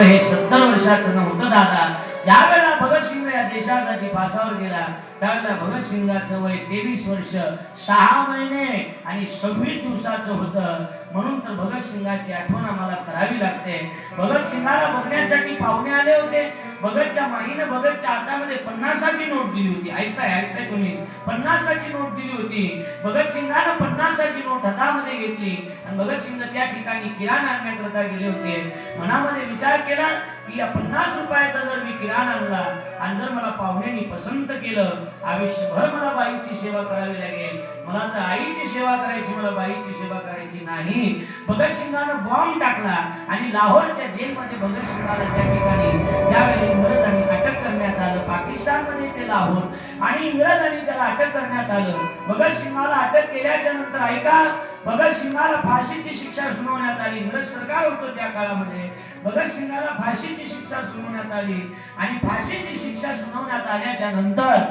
हे 70 वर्षाचं नव्हतं दादा. ज्यावेळेला भगतसिंग या देशासाठी फासावर गेला त्यावेळेला भगतसिंगाचं वय 23 वर्ष 6 महिने आणि 26 दिवसाचं होतं. म्हणून तर भगतसिंगाची आठवण आम्हाला करावी लागते. भगतसिंगाला बघण्यासाठी पाहुणे आले होते. भगतच्या माईने भगतच्या हातामध्ये 50ची नोट दिली होती. ऐकताय तुम्ही? 50ची नोट दिली होती. भगतसिंगाने 50ची नोट हातामध्ये घेतली आणि भगतसिंग त्या ठिकाणी किराणा आणण्याकरता गेले होते. मनामध्ये विचार केला की या 50 रुपयाचा जर मी किराणा आणला आणि जर मला पाहुण्यांनी पसंत केलं, आयुष्यभर मला बाईची सेवा करावी लागेल. मला तर आईची सेवा करायची, मला बाईची सेवा करायची नाही. भगतसिंगानं बॉम्ब टाकला आणि लाहोरच्या जेलमध्ये भगतसिंगाला त्या ठिकाणी ज्यावेळी इंग्रजांनी अटक करण्यात आलं, पाकिस्तानमध्ये ते लाहोर आणि इंग्रजांनी त्याला अटक करण्यात आलं. भगतसिंगाला अटक केल्याच्या नंतर ऐका, भगतसिंगाला फाशीची शिक्षा सुनावण्यात आली. इंग्रज सरकार होतं त्या काळामध्ये. भगतसिंगाला फाशीची शिक्षा सुनावण्यात आली आणि फाशीची शिक्षा सुनावण्यात आल्याच्या नंतर